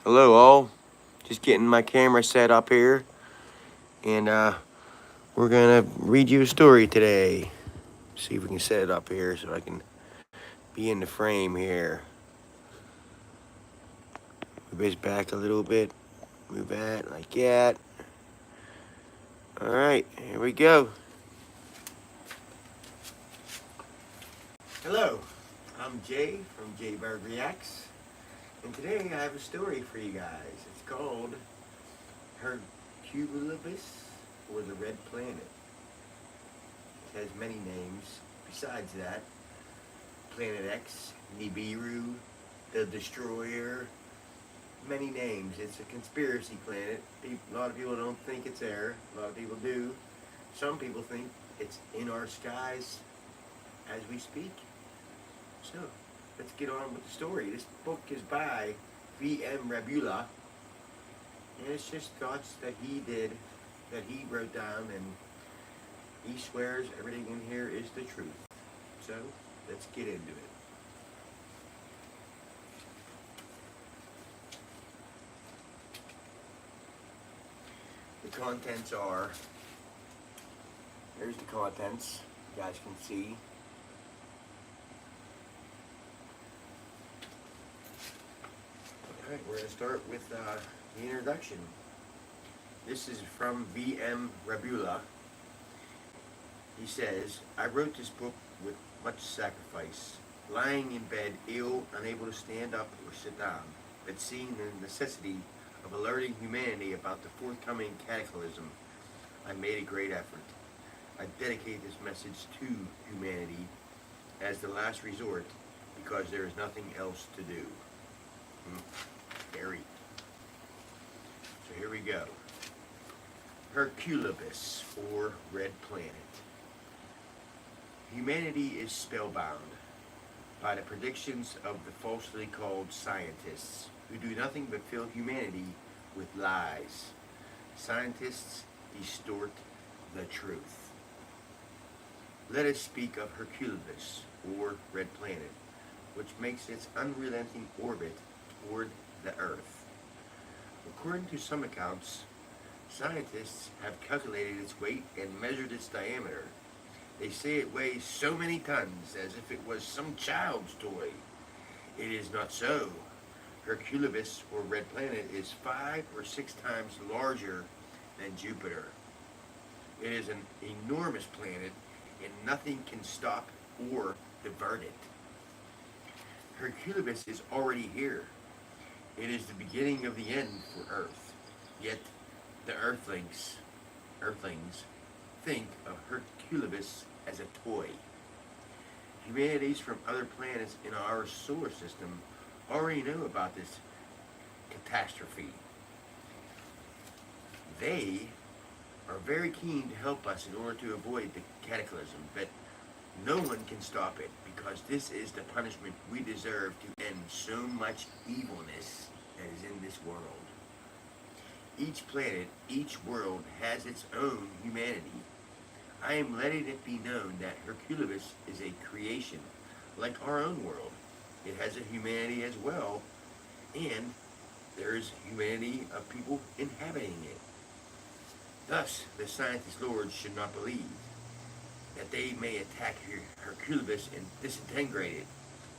Hello all, just getting my camera set up here, and we're gonna read you a story today. See if we can set it up here so I can be in the frame here. Move this back a little bit, move that like that. Alright, here we go. Hello, I'm Jay from JayBurghReacts, and today I have a story for you guys. It's called Hercolubus, or the Red Planet. It has many names besides that. Planet X, Nibiru, the Destroyer, many names. It's a conspiracy planet. A lot of people don't think it's there. A lot of people do. Some people think it's in our skies as we speak. So, let's get on with the story. This book is by V.M. Rabula, and it's just thoughts that he did, that he wrote down, and he swears everything in here is the truth. So, let's get into it. The contents are, here's the contents, you guys can see. Alright, we're going to start with the introduction. This is from V.M. Rabula. He says, I wrote this book with much sacrifice, lying in bed, ill, unable to stand up or sit down, but seeing the necessity of alerting humanity about the forthcoming cataclysm, I made a great effort. I dedicate this message to humanity as the last resort, because there is nothing else to do. Scary. So here we go. Hercolubus, or Red Planet. Humanity is spellbound by the predictions of the falsely called scientists, who do nothing but fill humanity with lies. Scientists distort the truth. Let us speak of Hercolubus, or Red Planet, which makes its unrelenting orbit toward the Earth. According to some accounts, scientists have calculated its weight and measured its diameter. They say it weighs so many tons, as if it was some child's toy. It is not so. Hercolubus, or Red Planet, is 5 or 6 times larger than Jupiter. It is an enormous planet, and nothing can stop or divert it. Hercolubus is already here. It is the beginning of the end for Earth. Yet the Earthlings think of Hercolubus as a toy. Humanities from other planets in our solar system already know about this catastrophe. They are very keen to help us in order to avoid the cataclysm, but no one can stop it, because this is the punishment we deserve to end so much evilness that is in this world. Each planet, each world has its own humanity. I am letting it be known that Hercolubus is a creation, like our own world. It has a humanity as well, and there is humanity of people inhabiting it. Thus, the scientist lords should not believe that they may attack Hercolubus and disintegrate it,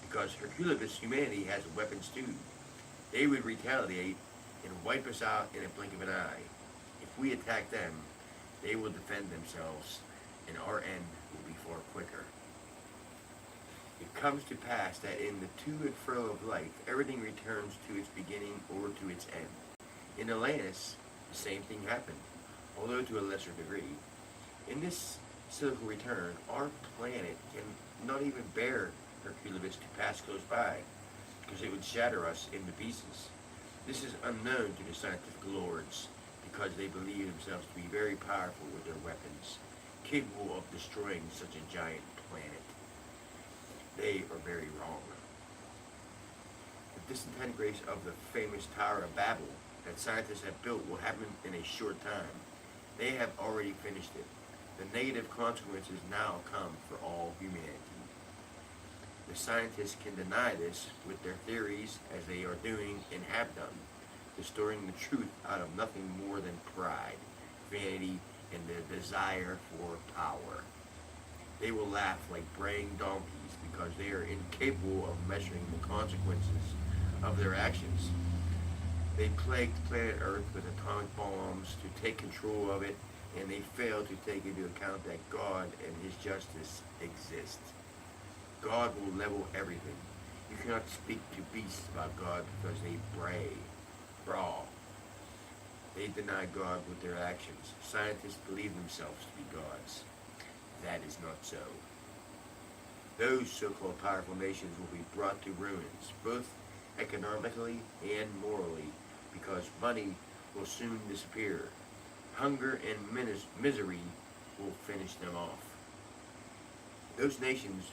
because Hercolubus humanity has weapons too. They would retaliate and wipe us out in a blink of an eye. If we attack them, they will defend themselves, and our end will be far quicker. It comes to pass that in the to and fro of life, everything returns to its beginning or to its end. In Atlantis, the same thing happened, although to a lesser degree. In this cyclical return, our planet can not even bear Hercolubus to pass close by, because it would shatter us into pieces. This is unknown to the scientific lords, because they believe themselves to be very powerful with their weapons, capable of destroying such a giant planet. They are very wrong. The disintegration of the famous Tower of Babel that scientists have built will happen in a short time. They have already finished it. The negative consequences now come for all humanity. The scientists can deny this with their theories, as they are doing and have done. distorting the truth out of nothing more than pride, vanity, and the desire for power. They will laugh like braying donkeys because they are incapable of measuring the consequences of their actions. They plagued planet Earth with atomic bombs to take control of it, and they fail to take into account that God and His justice exist. God will level everything. You cannot speak to beasts about God because they brawl. They deny God with their actions. Scientists believe themselves to be gods. That is not so. Those so-called powerful nations will be brought to ruins, both economically and morally, because money will soon disappear. Hunger and misery will finish them off. Those nations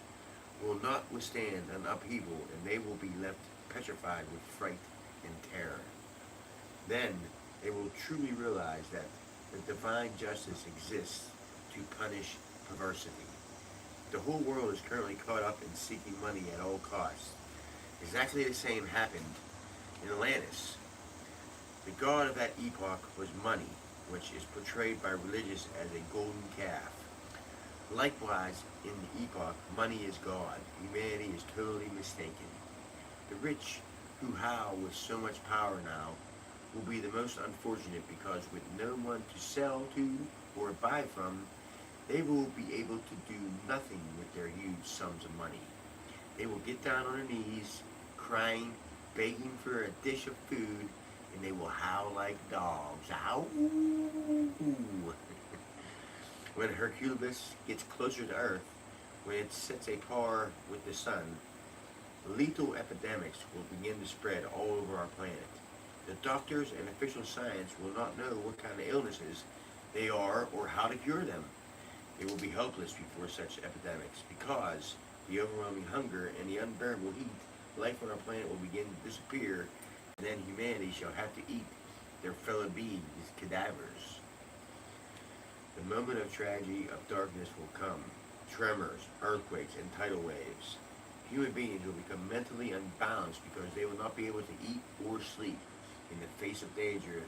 will not withstand an upheaval, and they will be left petrified with fright and terror. Then they will truly realize that the divine justice exists to punish perversity. The whole world is currently caught up in seeking money at all costs. Exactly the same happened in Atlantis. The god of that epoch was money, which is portrayed by religious as a golden calf. Likewise, in the epoch, money is God. Humanity is totally mistaken. The rich who howl with so much power now will be the most unfortunate because with no one to sell to or buy from, they will be able to do nothing with their huge sums of money. They will get down on their knees, crying, begging for a dish of food, and they will howl like dogs. Ow! When Hercolubus gets closer to Earth, when it sets a par with the sun, lethal epidemics will begin to spread all over our planet. The doctors and official science will not know what kind of illnesses they are or how to cure them. They will be helpless before such epidemics because the overwhelming hunger and the unbearable heat, life on our planet will begin to disappear, and then humanity shall have to eat their fellow beings' cadavers. The moment of tragedy, of darkness will come. Tremors, earthquakes, and tidal waves. Human beings will become mentally unbalanced because they will not be able to eat or sleep. In the face of danger,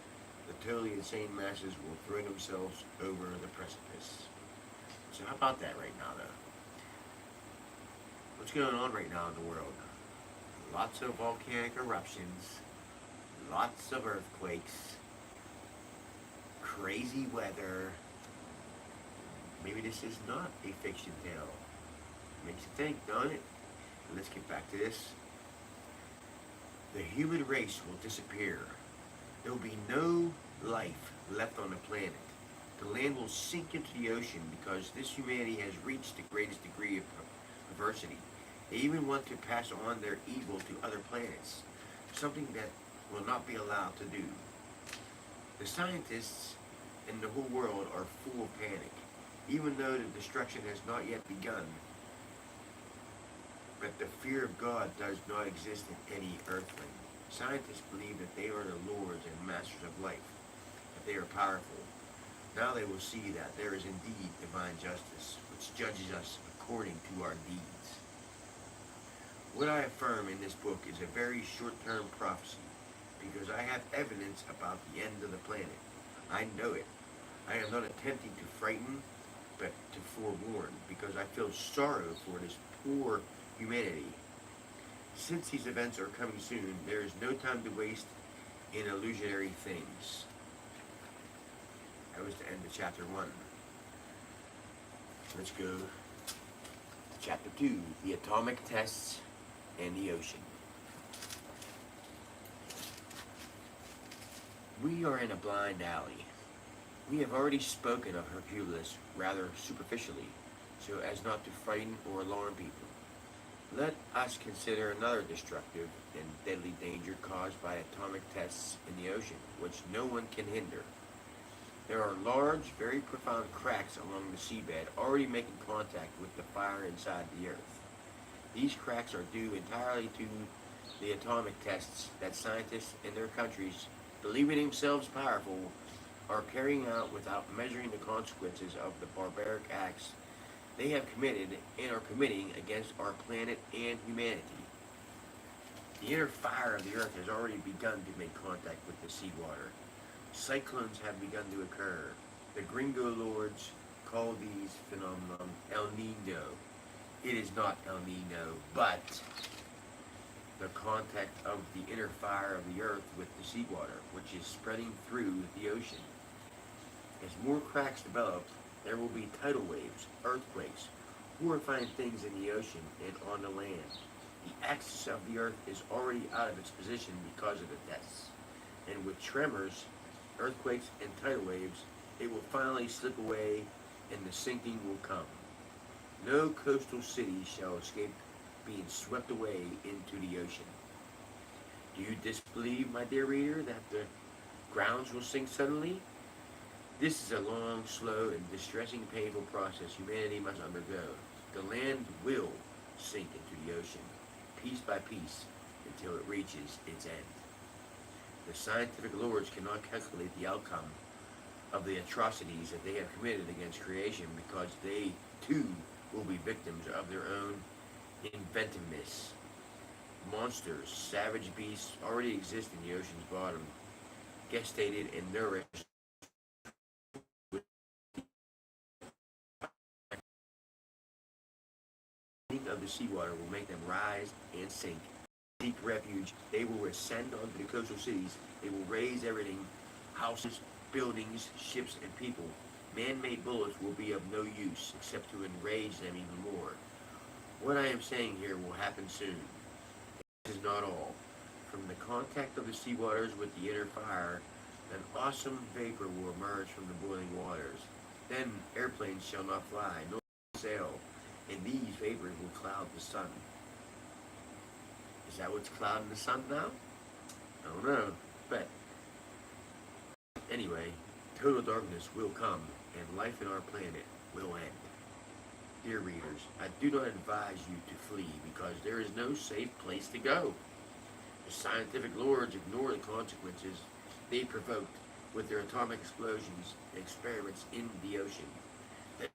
the totally insane masses will throw themselves over the precipice. So how about that right now, though? What's going on right now in the world? Lots of volcanic eruptions, lots of earthquakes, crazy weather. Maybe this is not a fiction tale. Makes you think, don't it? Let's get back to this. The human race will disappear. There will be no life left on the planet. The land will sink into the ocean because this humanity has reached the greatest degree of perversity. They even want to pass on their evil to other planets, something that will not be allowed to do. The scientists in the whole world are full of panic, even though the destruction has not yet begun. But the fear of God does not exist in any earthling. Scientists believe that they are the lords and masters of life, that they are powerful. Now they will see that there is indeed divine justice, which judges us according to our deeds. What I affirm in this book is a very short-term prophecy, because I have evidence about the end of the planet. I know it. I am not attempting to frighten, but to forewarn, because I feel sorrow for this poor humanity. Since these events are coming soon, there is no time to waste in illusionary things. That was the end of chapter 1. Let's go to chapter 2, the atomic tests and the ocean. We are in a blind alley. We have already spoken of Hercolubus rather superficially, so as not to frighten or alarm people. Let us consider another destructive and deadly danger caused by atomic tests in the ocean, which no one can hinder. There are large, very profound cracks along the seabed already making contact with the fire inside the earth. These cracks are due entirely to the atomic tests that scientists in their countries, believing themselves powerful, are carrying out without measuring the consequences of the barbaric acts they have committed and are committing against our planet and humanity. The inner fire of the earth has already begun to make contact with the seawater. Cyclones have begun to occur. The gringo lords call these phenomena El Nino. It is not El Nino, but the contact of the inner fire of the earth with the seawater, which is spreading through the ocean. As more cracks develop, there will be tidal waves, earthquakes, horrifying things in the ocean and on the land. The axis of the earth is already out of its position because of the tests. And with tremors, earthquakes, and tidal waves, it will finally slip away and the sinking will come. No coastal city shall escape being swept away into the ocean. Do you disbelieve, my dear reader, that the grounds will sink suddenly? This is a long, slow, and distressing, painful process humanity must undergo. The land will sink into the ocean, piece by piece, until it reaches its end. The scientific lords cannot calculate the outcome of the atrocities that they have committed against creation because they, too, will be victims of their own inventiveness. Monsters, savage beasts already exist in the ocean's bottom, gestated and nourished of the seawater will make them rise and sink. Seek refuge. They will ascend onto the coastal cities. They will raise everything, houses, buildings, ships, and people. Man-made bullets will be of no use except to enrage them even more. What I am saying here will happen soon. This is not all. From the contact of the sea waters with the inner fire, an awesome vapor will emerge from the boiling waters. Then airplanes shall not fly, nor sail, and these vapors will cloud the sun. Is that what's clouding the sun now? I don't know, but anyway, total darkness will come, and life in our planet will end. Dear readers, I do not advise you to flee because there is no safe place to go. The scientific lords ignore the consequences they provoked with their atomic explosions and experiments in the ocean.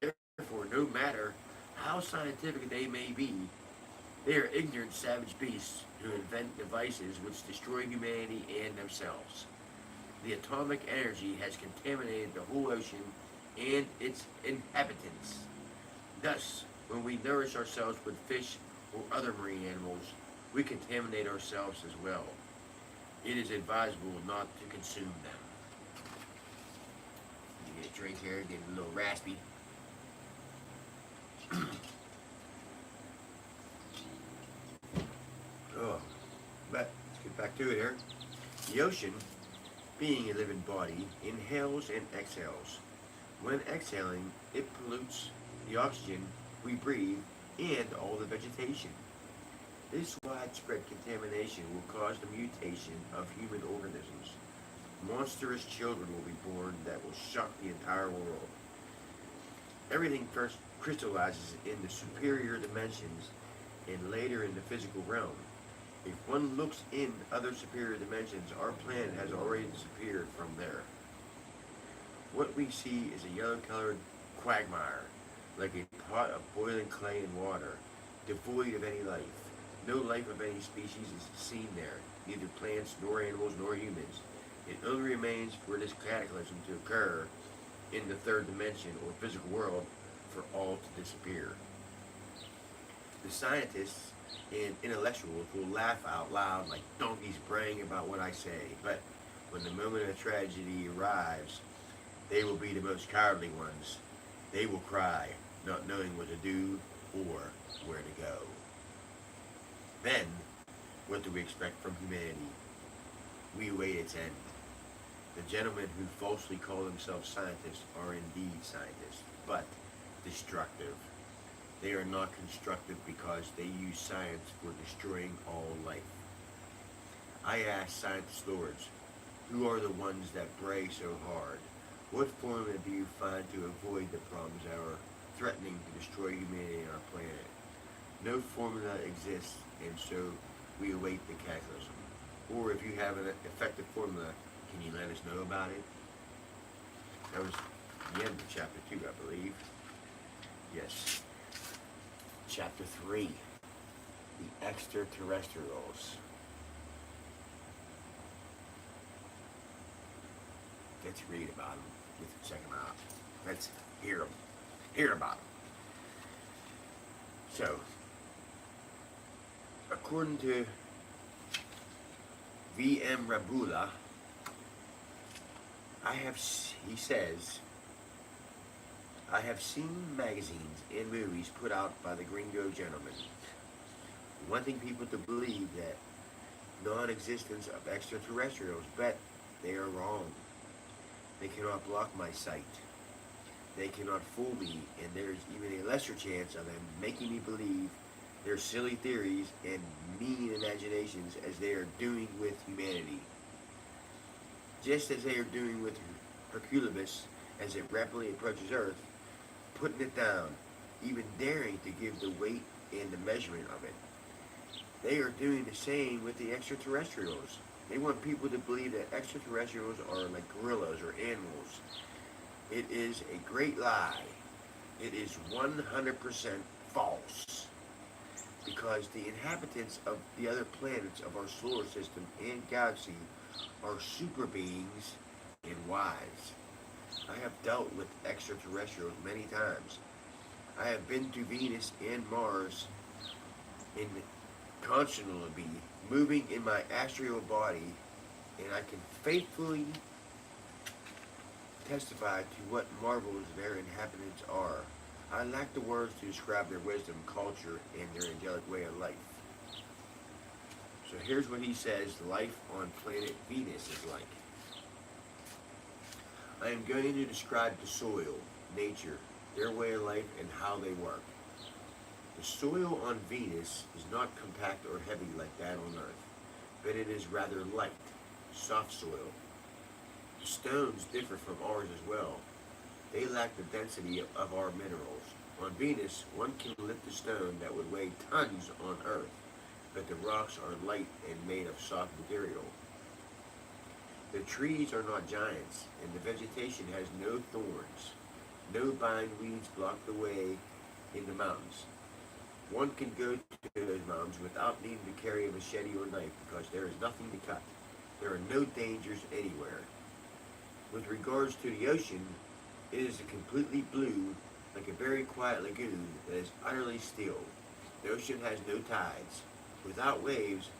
Therefore, no matter how scientific they may be, they are ignorant savage beasts who invent devices which destroy humanity and themselves. The atomic energy has contaminated the whole ocean and its inhabitants. Thus, when we nourish ourselves with fish or other marine animals, we contaminate ourselves as well. It is advisable not to consume them. You get a drink here, get a little raspy. But let's get back to it here. The ocean, being a living body, inhales and exhales. When exhaling, it pollutes the oxygen we breathe and all the vegetation. This widespread contamination will cause the mutation of human organisms. Monstrous children will be born that will shock the entire world. Everything first crystallizes in the superior dimensions and later in the physical realm. If one looks in other superior dimensions, our planet has already disappeared from there. What we see is a yellow-colored quagmire, like a pot of boiling clay and water, devoid of any life. No life of any species is seen there, neither plants, nor animals, nor humans. It only remains for this cataclysm to occur in the third dimension or physical world for all to disappear. The scientists and intellectuals will laugh out loud like donkeys braying about what I say, but when the moment of tragedy arrives, they will be the most cowardly ones. They will cry, not knowing what to do or where to go. Then, what do we expect from humanity? We await its end. The gentlemen who falsely call themselves scientists are indeed scientists, but destructive. They are not constructive because they use science for destroying all life. I ask scientist lords, who are the ones that bray so hard? What formula do you find to avoid the problems that are threatening to destroy humanity and our planet? No formula exists, and so we await the cataclysm. Or if you have an effective formula, can you let us know about it? That was the end of chapter 2, I believe. Yes. Chapter 3, the extraterrestrials. Let's read about them. Let's check them out. Let's hear them. Hear about them. So, according to V.M. Rabula, he says, I have seen magazines and movies put out by the gringo gentlemen, wanting people to believe that non-existence of extraterrestrials, but they are wrong. They cannot block my sight. They cannot fool me, and there's even a lesser chance of them making me believe their silly theories and mean imaginations as they are doing with humanity. Just as they are doing with Hercolubus as it rapidly approaches Earth, putting it down, even daring to give the weight and the measurement of it. They are doing the same with the extraterrestrials. They want people to believe that extraterrestrials are like gorillas or animals. It is a great lie. It is 100% false. Because the inhabitants of the other planets of our solar system and galaxy are super beings and wise. I have dealt with extraterrestrials many times. I have been to Venus and Mars in constantly moving in my astral body, and I can faithfully testify to what marvels their inhabitants are. I lack the words to describe their wisdom, culture, and their angelic way of life. So here's what he says life on planet Venus is like. I am going to describe the soil, nature, their way of life, and how they work. The soil on Venus is not compact or heavy like that on Earth, but it is rather light, soft soil. The stones differ from ours as well. They lack the density of our minerals. On Venus, one can lift a stone that would weigh tons on Earth, but the rocks are light and made of soft material. The trees are not giants, and the vegetation has no thorns. No bindweeds block the way in the mountains. One can go to those mountains without needing to carry a machete or knife because there is nothing to cut. There are no dangers anywhere. With regards to the ocean, it is completely blue, like a very quiet lagoon that is utterly still. The ocean has no tides. Without waves,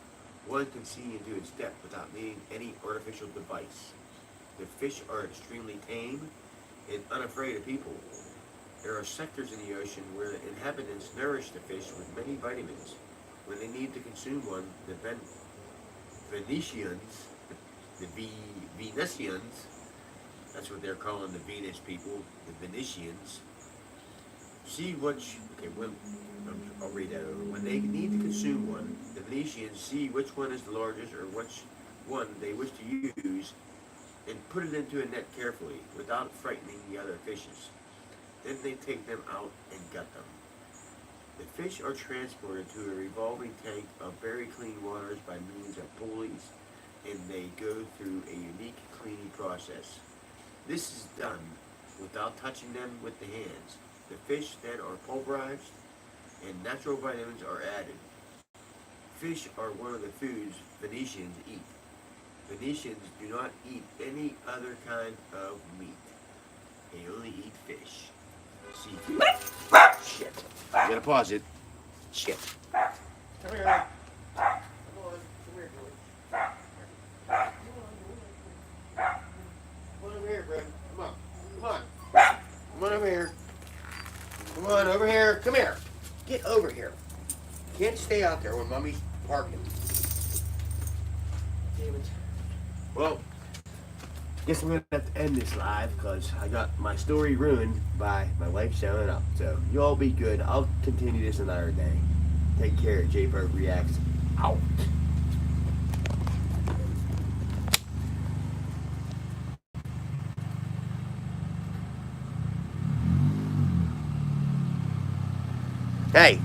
one can see into its depth without needing any artificial device. The fish are extremely tame and unafraid of people. There are sectors in the ocean where the inhabitants nourish the fish with many vitamins. When they need to consume one, the Venetians, that's what they're calling the Venus people, the Venetians, I'll read that over. When they need to consume one, the Venetians see which one is the largest or which one they wish to use and put it into a net carefully without frightening the other fishes. Then they take them out and gut them. The fish are transported to a revolving tank of very clean waters by means of pulleys, and they go through a unique cleaning process. This is done without touching them with the hands. The fish then are pulverized and natural vitamins are added. Fish are one of the foods Venetians eat. Venetians do not eat any other kind of meat. They only eat fish. Seafood. Shit. I gotta pause it. Shit. Come here. Come on. Come here, boy. Come on over here, Fred. Come on. Come on. Come on over here. Come on over here. Come here. Get over here. You can't stay out there when Mommy's parking. Damn it. Well, guess I'm going to have to end this live because I got my story ruined by my wife showing up. So, you all be good. I'll continue this another day. Take care. JayBurghReacts out. Hey.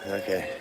Okay.